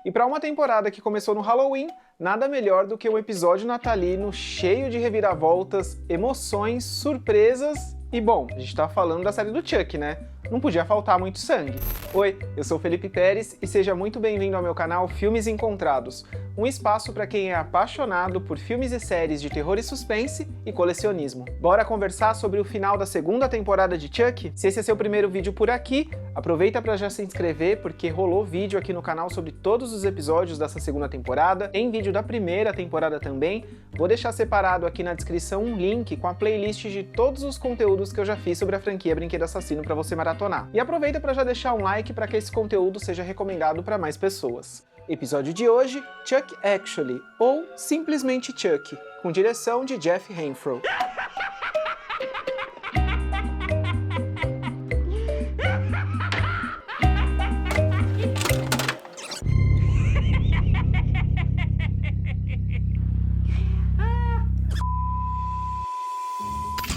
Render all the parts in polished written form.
E para uma temporada que começou no Halloween, nada melhor do que um episódio natalino cheio de reviravoltas, emoções, surpresas e, bom, a gente tá falando da série do Chuck, né? Não podia faltar muito sangue. Oi, eu sou o Felipe Pérez e seja muito bem-vindo ao meu canal Filmes Encontrados, um espaço para quem é apaixonado por filmes e séries de terror e suspense e colecionismo. Bora conversar sobre o final da segunda temporada de Chuck? Se esse é seu primeiro vídeo por aqui, aproveita para já se inscrever porque rolou vídeo aqui no canal sobre todos os episódios dessa segunda temporada, tem vídeo da primeira temporada também. Vou deixar separado aqui na descrição um link com a playlist de todos os conteúdos que eu já fiz sobre a franquia Brinquedo Assassino para você maratonar. E aproveita para já deixar um like para que esse conteúdo seja recomendado para mais pessoas. Episódio de hoje, Chuck Actually, ou simplesmente Chuck, com direção de Jeff Renfro.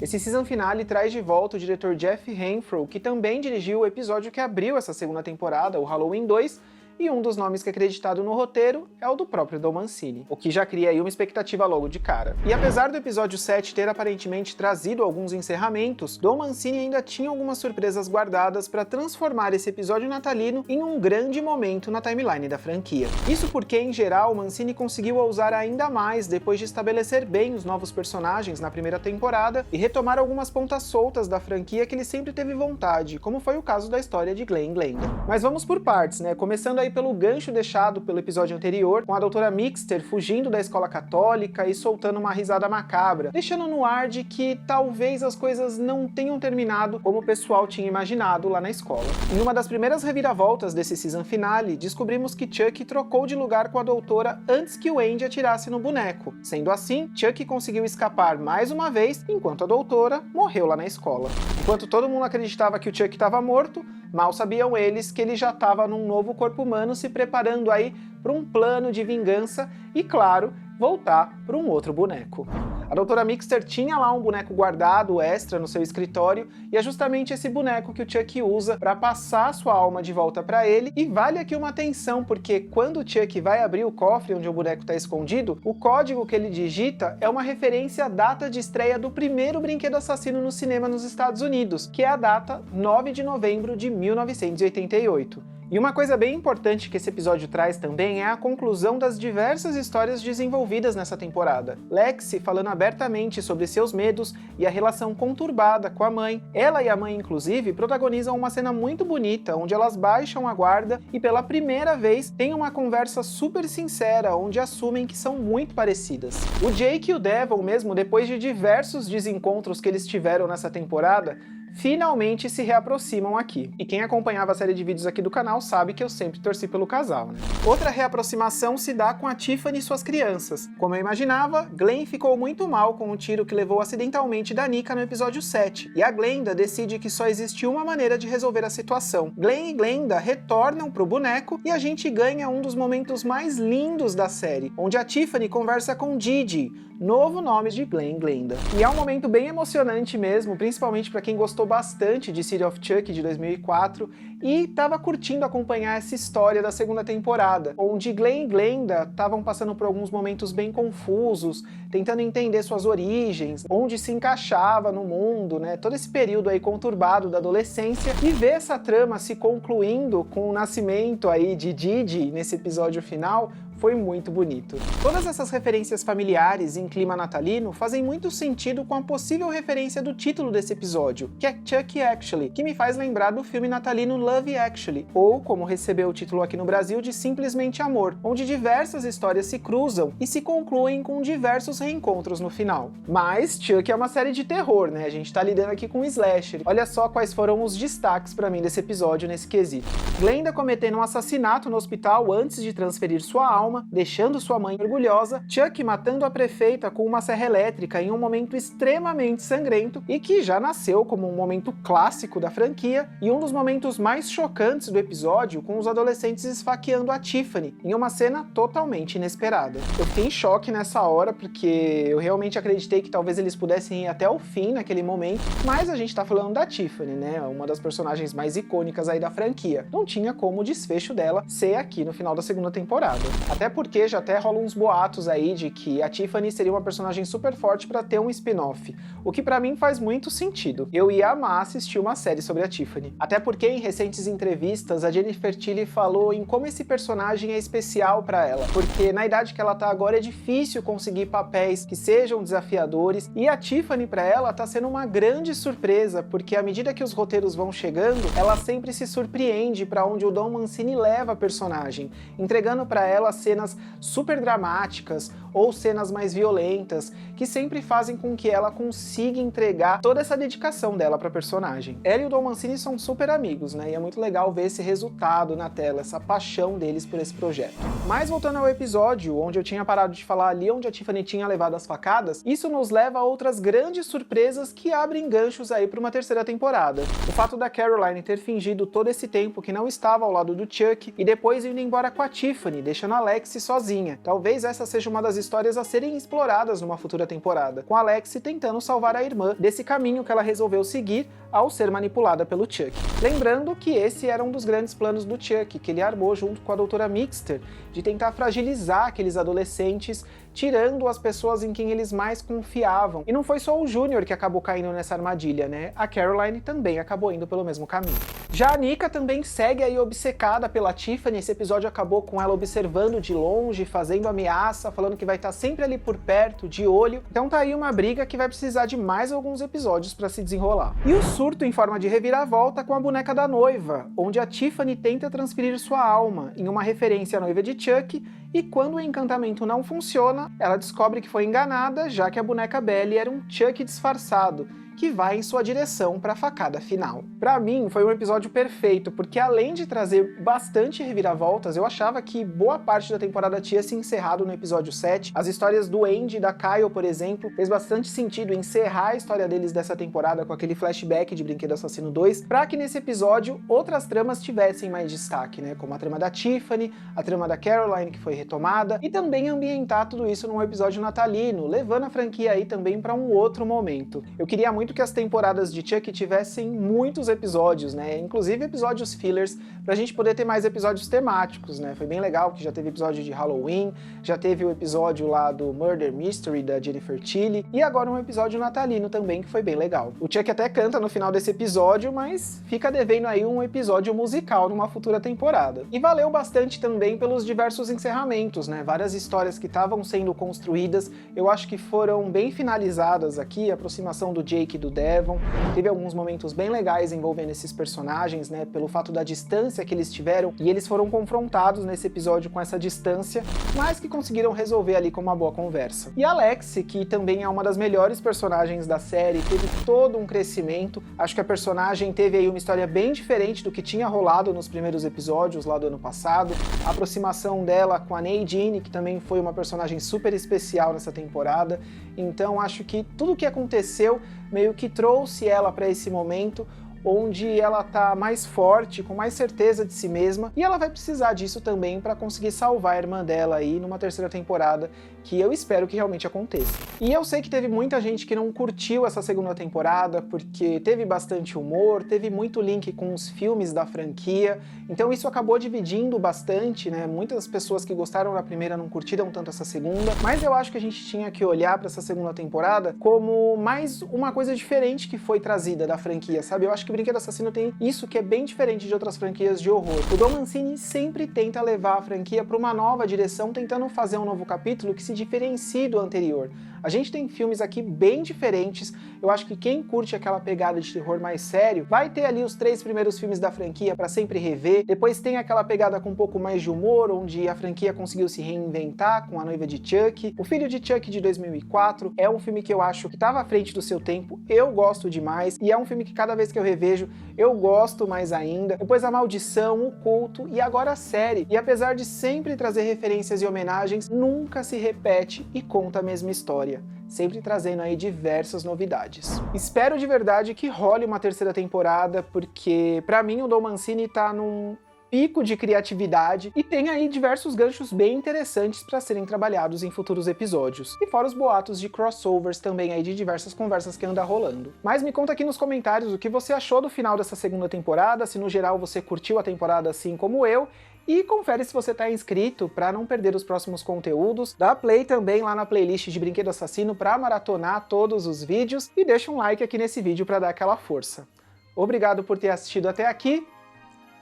Esse season finale traz de volta o diretor Jeff Renfro, que também dirigiu o episódio que abriu essa segunda temporada, o Halloween 2, e um dos nomes que é acreditado no roteiro é o do próprio Don Mancini, o que já cria aí uma expectativa logo de cara. E apesar do episódio 7 ter aparentemente trazido alguns encerramentos, Don Mancini ainda tinha algumas surpresas guardadas para transformar esse episódio natalino em um grande momento na timeline da franquia. Isso porque, em geral, Mancini conseguiu ousar ainda mais depois de estabelecer bem os novos personagens na primeira temporada e retomar algumas pontas soltas da franquia que ele sempre teve vontade, como foi o caso da história de Glenn Glenda. Mas vamos por partes, né? Começando aí pelo gancho deixado pelo episódio anterior, com a doutora Mixter fugindo da escola católica e soltando uma risada macabra, deixando no ar de que talvez as coisas não tenham terminado como o pessoal tinha imaginado lá na escola. Em uma das primeiras reviravoltas desse season finale, descobrimos que Chuck trocou de lugar com a doutora antes que o Andy atirasse no boneco. Sendo assim, Chuck conseguiu escapar mais uma vez, enquanto a doutora morreu lá na escola. Enquanto todo mundo acreditava que o Chuck estava morto, mal sabiam eles que ele já estava num novo corpo humano se preparando aí para um plano de vingança e, claro, voltar para um outro boneco. A doutora Mixter tinha lá um boneco guardado extra no seu escritório e é justamente esse boneco que o Chuck usa para passar sua alma de volta para ele. E vale aqui uma atenção, porque quando o Chuck vai abrir o cofre onde o boneco está escondido, o código que ele digita é uma referência à data de estreia do primeiro Brinquedo Assassino no cinema nos Estados Unidos, que é a data 9 de novembro de 1988. E uma coisa bem importante que esse episódio traz também é a conclusão das diversas histórias desenvolvidas nessa temporada. Lexi falando abertamente sobre seus medos e a relação conturbada com a mãe. Ela e a mãe, inclusive, protagonizam uma cena muito bonita, onde elas baixam a guarda e pela primeira vez têm uma conversa super sincera, onde assumem que são muito parecidas. O Jake e o Devil mesmo, depois de diversos desencontros que eles tiveram nessa temporada, finalmente se reaproximam aqui. E quem acompanhava a série de vídeos aqui do canal sabe que eu sempre torci pelo casal, né? Outra reaproximação se dá com a Tiffany e suas crianças. Como eu imaginava, Glenn ficou muito mal com o tiro que levou acidentalmente da Nika no episódio 7, e a Glenda decide que só existe uma maneira de resolver a situação. Glenn e Glenda retornam pro boneco e a gente ganha um dos momentos mais lindos da série, onde a Tiffany conversa com Didi, novo nome de Glenn Glenda. E é um momento bem emocionante mesmo, principalmente para quem gostou bastante de City of Chuck de 2004 e estava curtindo acompanhar essa história da segunda temporada, onde Glenn e Glenda estavam passando por alguns momentos bem confusos, tentando entender suas origens, onde se encaixava no mundo, né? Todo esse período aí conturbado da adolescência, e ver essa trama se concluindo com o nascimento aí de Didi nesse episódio final foi muito bonito. Todas essas referências familiares em clima natalino fazem muito sentido com a possível referência do título desse episódio, que é Chuck Actually, que me faz lembrar do filme natalino Love Actually, ou como recebeu o título aqui no Brasil de Simplesmente Amor, onde diversas histórias se cruzam e se concluem com diversos reencontros no final. Mas Chuck é uma série de terror, né? A gente tá lidando aqui com um slasher. Olha só quais foram os destaques pra mim desse episódio nesse quesito. Glenda cometendo um assassinato no hospital antes de transferir sua alma, alma, deixando sua mãe orgulhosa, Chuck matando a prefeita com uma serra elétrica em um momento extremamente sangrento e que já nasceu como um momento clássico da franquia e um dos momentos mais chocantes do episódio, com os adolescentes esfaqueando a Tiffany em uma cena totalmente inesperada. Eu fiquei em choque nessa hora porque eu realmente acreditei que talvez eles pudessem ir até o fim naquele momento, mas a gente tá falando da Tiffany, né? Uma das personagens mais icônicas aí da franquia. Não tinha como o desfecho dela ser aqui no final da segunda temporada. Até porque já até rolam uns boatos aí de que a Tiffany seria uma personagem super forte pra ter um spin-off, o que pra mim faz muito sentido. Eu ia amar assistir uma série sobre a Tiffany. Até porque em recentes entrevistas a Jennifer Tilly falou em como esse personagem é especial pra ela, porque na idade que ela tá agora é difícil conseguir papéis que sejam desafiadores, e a Tiffany pra ela tá sendo uma grande surpresa, porque à medida que os roteiros vão chegando, ela sempre se surpreende pra onde o Don Mancini leva a personagem, entregando pra ela cenas super dramáticas ou cenas mais violentas, que sempre fazem com que ela consiga entregar toda essa dedicação dela pra personagem. Ela e o Don Mancini são super amigos, né? E é muito legal ver esse resultado na tela, essa paixão deles por esse projeto. Mas voltando ao episódio, onde eu tinha parado de falar ali onde a Tiffany tinha levado as facadas, isso nos leva a outras grandes surpresas que abrem ganchos aí para uma terceira temporada. O fato da Caroline ter fingido todo esse tempo que não estava ao lado do Chuck e depois indo embora com a Tiffany, deixando a Lexi sozinha. Talvez essa seja uma das histórias a serem exploradas numa futura temporada, com a Lexi tentando salvar a irmã desse caminho que ela resolveu seguir ao ser manipulada pelo Chuck. Lembrando que esse era um dos grandes planos do Chuck, que ele armou junto com a Doutora Mixter, de tentar fragilizar aqueles adolescentes, tirando as pessoas em quem eles mais confiavam. E não foi só o Júnior que acabou caindo nessa armadilha, né? A Caroline também acabou indo pelo mesmo caminho. Já a Nika também segue aí obcecada pela Tiffany. Esse episódio acabou com ela observando de longe, fazendo ameaça, falando que vai estar sempre ali por perto, de olho. Então tá aí uma briga que vai precisar de mais alguns episódios para se desenrolar. E o surto em forma de reviravolta com a boneca da noiva, onde a Tiffany tenta transferir sua alma, em uma referência à noiva de Chuck, e quando o encantamento não funciona, ela descobre que foi enganada, já que a boneca Belly era um Chuck disfarçado, que vai em sua direção para a facada final. Pra mim, foi um episódio perfeito, porque além de trazer bastante reviravoltas, eu achava que boa parte da temporada tinha se encerrado no episódio 7. As histórias do Andy e da Kyle, por exemplo, fez bastante sentido encerrar a história deles dessa temporada com aquele flashback de Brinquedo Assassino 2, para que nesse episódio outras tramas tivessem mais destaque, né? Como a trama da Tiffany, a trama da Caroline, que foi retomada, e também ambientar tudo isso num episódio natalino, levando a franquia aí também para um outro momento. Eu queria muito que as temporadas de Chuck tivessem muitos episódios, né? Inclusive episódios fillers, pra gente poder ter mais episódios temáticos, né? Foi bem legal que já teve episódio de Halloween, já teve o episódio lá do Murder Mystery da Jennifer Tilly, e agora um episódio natalino também, que foi bem legal. O Chuck até canta no final desse episódio, mas fica devendo aí um episódio musical numa futura temporada. E valeu bastante também pelos diversos encerramentos, né? Várias histórias que estavam sendo construídas, eu acho que foram bem finalizadas aqui, a aproximação do Jake e do Devon, teve alguns momentos bem legais envolvendo esses personagens, né, pelo fato da distância que eles tiveram, e eles foram confrontados nesse episódio com essa distância, mas que conseguiram resolver ali com uma boa conversa. E a Lexi, que também é uma das melhores personagens da série, teve todo um crescimento, acho que a personagem teve aí uma história bem diferente do que tinha rolado nos primeiros episódios lá do ano passado, a aproximação dela com a Nadine, que também foi uma personagem super especial nessa temporada, então acho que tudo o que aconteceu meio que trouxe ela para esse momento onde ela tá mais forte, com mais certeza de si mesma, e ela vai precisar disso também para conseguir salvar a irmã dela aí numa terceira temporada, que eu espero que realmente aconteça. E eu sei que teve muita gente que não curtiu essa segunda temporada, porque teve bastante humor, teve muito link com os filmes da franquia, então isso acabou dividindo bastante, né? Muitas pessoas que gostaram da primeira não curtiram tanto essa segunda, mas eu acho que a gente tinha que olhar para essa segunda temporada como mais uma coisa diferente que foi trazida da franquia, sabe? Eu acho que Brinquedo Assassino tem isso que é bem diferente de outras franquias de horror. O Don Mancini sempre tenta levar a franquia para uma nova direção, tentando fazer um novo capítulo que se diferencie do anterior. A gente tem filmes aqui bem diferentes. Eu acho que quem curte aquela pegada de terror mais sério vai ter ali os 3 primeiros filmes da franquia para sempre rever. Depois tem aquela pegada com um pouco mais de humor, onde a franquia conseguiu se reinventar com A Noiva de Chuck. O Filho de Chuck de 2004 é um filme que eu acho que estava à frente do seu tempo, eu gosto demais, e é um filme que cada vez que eu revejo eu gosto mais ainda. Depois A Maldição, O Culto e agora a série. E apesar de sempre trazer referências e homenagens, nunca se repete e conta a mesma história, sempre trazendo aí diversas novidades. Espero de verdade que role uma terceira temporada, porque pra mim o Don Mancini tá num pico de criatividade e tem aí diversos ganchos bem interessantes para serem trabalhados em futuros episódios. E fora os boatos de crossovers também aí de diversas conversas que anda rolando. Mas me conta aqui nos comentários o que você achou do final dessa segunda temporada, se no geral você curtiu a temporada assim como eu, e confere se você tá inscrito para não perder os próximos conteúdos. Dá play também lá na playlist de Brinquedo Assassino para maratonar todos os vídeos e deixa um like aqui nesse vídeo para dar aquela força. Obrigado por ter assistido até aqui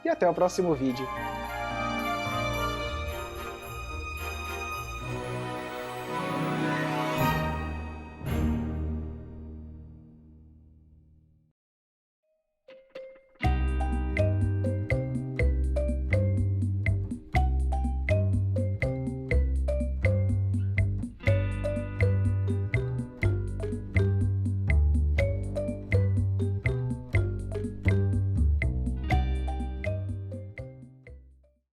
e até o próximo vídeo.